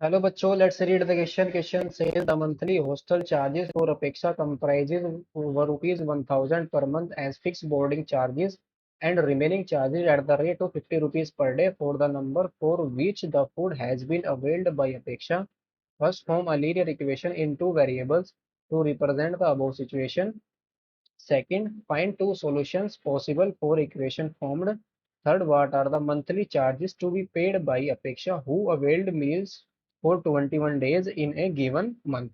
Hello बच्चों, let's read the question. Question says the monthly hostel charges for अपेक्षा comprises over rupees 1000 per month as fixed boarding charges and remaining charges at the rate of 50 rupees per day for the number for which the food has been availed by Apeksha. First, form a linear equation in two variables to represent the above situation. Second, find two solutions possible for equation formed. Third, what are the monthly charges to be paid by Apeksha who availed meals for 21 days in a given month.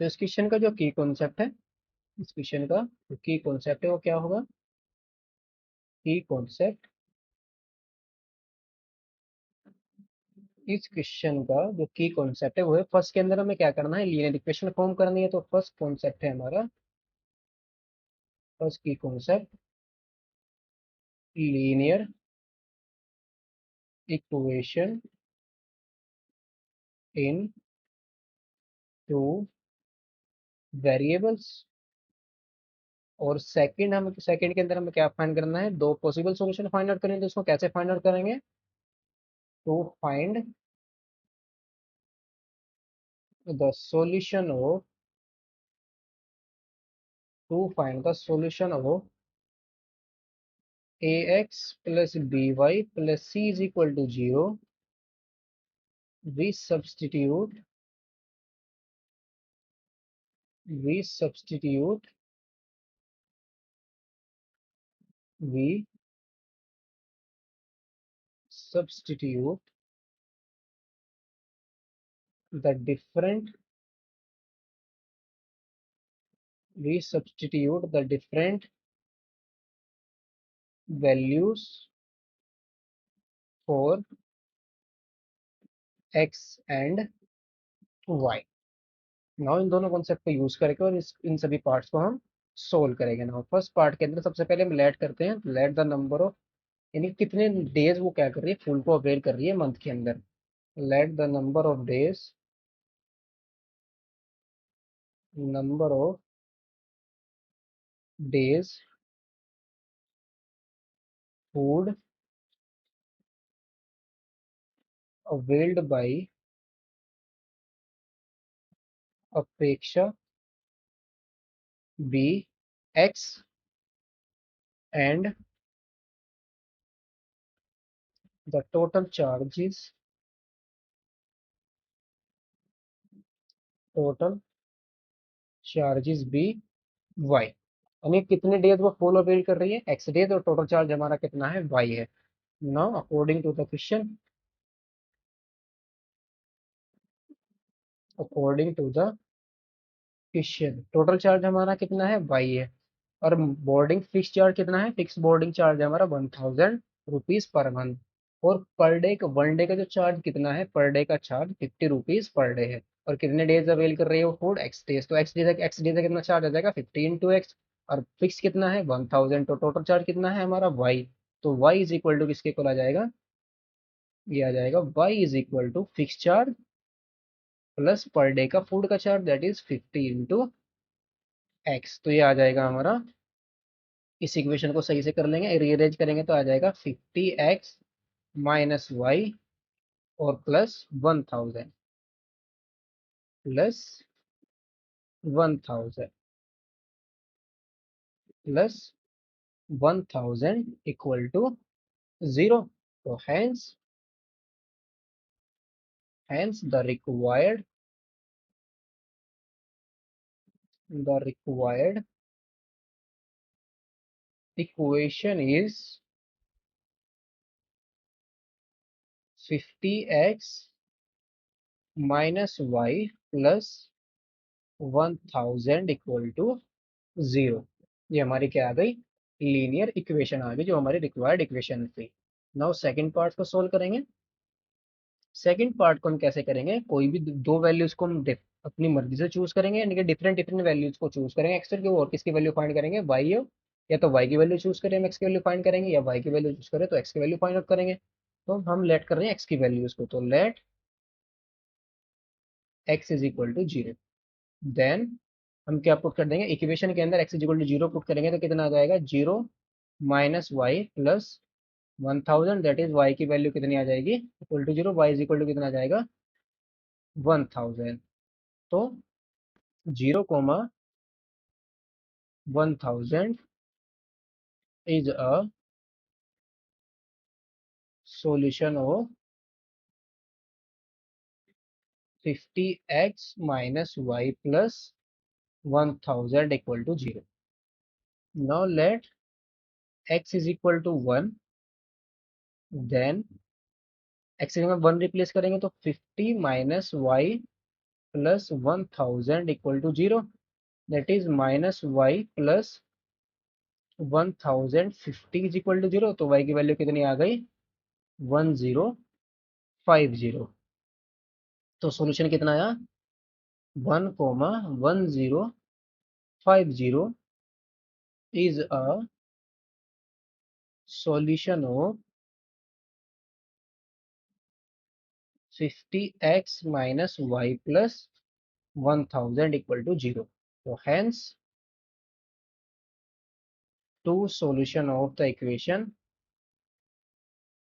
तो इस question का जो की concept है, इस question का जो की कॉन्सेप्ट है वो क्या होगा? की कॉन्सेप्ट इस क्वेश्चन का जो की कॉन्सेप्ट है वो है, फर्स्ट के अंदर हमें क्या करना है, लीनियर इक्वेशन फॉर्म करनी है. तो फर्स्ट कॉन्सेप्ट है हमारा, फर्स्ट की concept linear equation in two variables. और सेकंड के अंदर हमें क्या फाइंड करना है, दो पॉसिबल सॉल्यूशन फाइंड आउट करेंगे. तो उसको कैसे फाइंड आउट करेंगे? To find the solution of to find the solution of ax plus by plus c is equal to 0. we substitute we substitute we substitute the different we substitute the different values for x and y. Now in दोनों concept को use करके और इन सभी parts को हम solve करेंगे. Now first part के अंदर सबसे पहले हम लेट करते हैं. लेट द नंबर ऑफ, यानी कितने डेज वो क्या कर रही है, फुल को अवेल कर रही है मंथ के अंदर. Let the number of days food availed by Apeksha be X and the total charges be Y. यानी कितने डेज वो फुल अवेल कर रही है, एक्स डेज, और टोटल चार्ज हमारा कितना है, वाई है. Now according to the question total charge हमारा कितना है, वाई है. और बोर्डिंग फिक्स चार्ज कितना है, फिक्स बोर्डिंग चार्ज है हमारा 1000 रुपीज पर मंथ. और पर डे का, वन डे का जो चार्ज कितना है, पर डे का चार्ज 50 रुपीज पर डे है. और कितने डेज अवेल कर रही है वो फूड, एक्स डेज. तो एक्स डे का कितना चार्ज आ जाएगा, 50 × x. और फिक्स कितना है, 1000. तो टोटल चार्ज कितना है हमारा, वाई. तो वाई इज इक्वल टू किसके इक्वल आ जाएगा, ये आ जाएगा y is equal to fix charge plus per day का फूड का चार्ज, दैट इज 50 × x. तो ये आ जाएगा हमारा, इस इक्वेशन को सही से कर लेंगे, रीअरेंज करेंगे तो आ जाएगा 50x - y और प्लस 1000 प्लस 1000 इक्वल टू 0. तो hence the required equation is 50x - y plus 1000 equal to 0. ये हमारी क्या आ गई, लीनियर इक्वेशन आ गई, जो हमारी रिक्वायर्ड इक्वेशन थी. नाउ सेकंड पार्ट को सोल्व करेंगे. सेकंड पार्ट को हम कैसे करेंगे, कोई भी दो वैल्यूज को हम अपनी मर्जी से चूज करेंगे, यानी कि डिफरेंट डिफरेंट वैल्यूज को चूज करेंगे एक्स की, और किसकी वैल्यू फाइंड करेंगे, वाई. या तो वाई की वैल्यू चूज करें, हम एक्स की वैल्यू फाइंड करेंगे, या वाई की वैल्यू चूज करें तो एक्स की वैल्यू फाइंड आउट करेंगे. तो हम लेट कर रहे हैं एक्स की वैल्यूज को, तो let x is equal to 0. Then हम क्या पुट कर देंगे, इक्वेशन के अंदर x is equal to 0 put करेंगे तो कितना आ जाएगा, 0 - y plus 1000, that is y की वैल्यू कितनी आ जाएगी, equal to 0, y is equal to कितना आ जाएगा 1000। तो 0,1000 is a solution of 50x minus y plus 1000 equal to 0. Now let x is equal to 1, then x में 1 रिप्लेस करेंगे तो 50 minus y plus 1000 equal to 0, that is minus y plus 1050 is equal to 0। तो y की value कितनी आ गई 1050। तो solution कितना आया 1,1050 is a solution of 50x minus y plus 1000 equal to 0। So hence two solution of the equation,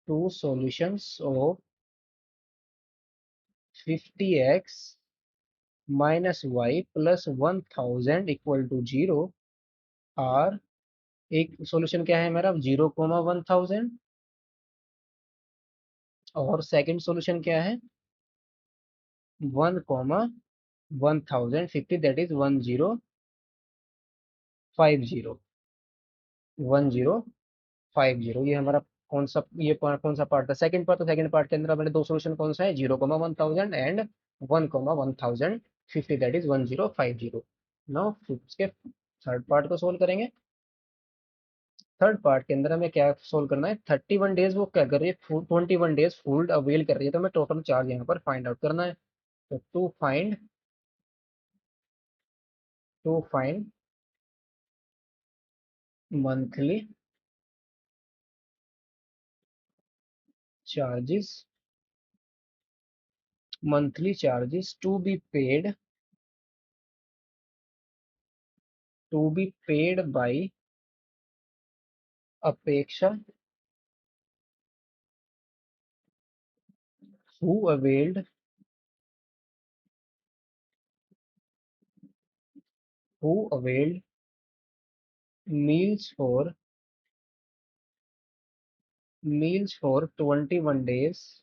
two solutions of 50x minus y plus 1000 equal to 0 are, एक solution क्या है मेरा 0,1000 और सेकंड सॉल्यूशन क्या है 1,1050, that is 1050, 1050। ये हमारा कौन सा, ये कौन सा पार्ट था सेकंड पार्ट। तो सेकंड पार्ट के अंदर हमारे दो सॉल्यूशन कौन सा है 0,1000 एंड 1,1050, दैट इज 1050। नाउ इसके थर्ड पार्ट को सोल्व करेंगे। थर्ड पार्ट के अंदर हमें क्या सोल्व करना है 31 डेज वो क्या कर रही है 21 डेज फुल अवेल कर रही है, तो हमें टोटल चार्ज यहाँ पर फाइंड आउट करना है। तो to find monthly charges, to be paid by Apeksha who availed who availed meals for 21 days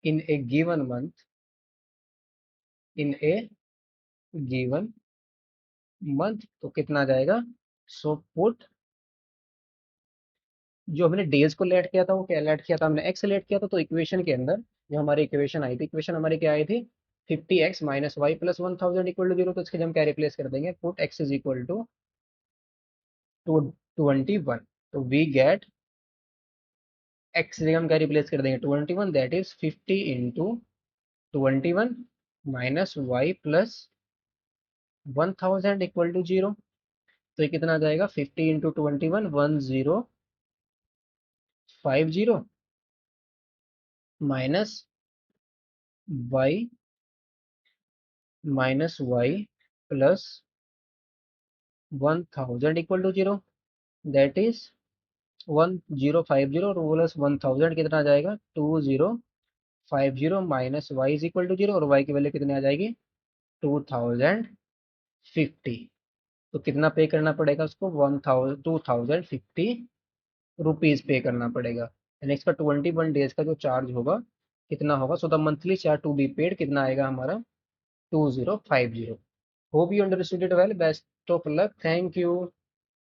in a given month, in a given month। तो कितना आ जाएगा सो पुट, जो हमने डेज को लेट किया था वो क्या लेट किया था हमने एक्स लेट किया था। तो इक्वेशन के अंदर जो हमारी इक्वेशन आई थी, इक्वेशन हमारी क्या आई थी 50x minus y plus 1000 equal to 0। तो इसके हम क्या रिप्लेस कर देंगे put x is equal to 21। तो वी गेट x से हम क्या रिप्लेस कर देंगे 21, that is 50 into 21 minus y plus 1000 equal to 0। तो ये कितना आ जाएगा 50 into 21 1050 minus y plus 1000 equal to 0, that is 1050 plus 1000 कितना आ जाएगा 2050 minus y is equal to 0, और वाई की वैल्यू कितनी आ जाएगी 2050। तो कितना पे करना पड़ेगा उसको 2050 रुपीज पे करना पड़ेगा। नेक्स्ट का 21 डेज का जो चार्ज होगा कितना होगा, so the monthly charge to be paid कितना आएगा हमारा 2050। Hope you understood it well, best of luck, thank you.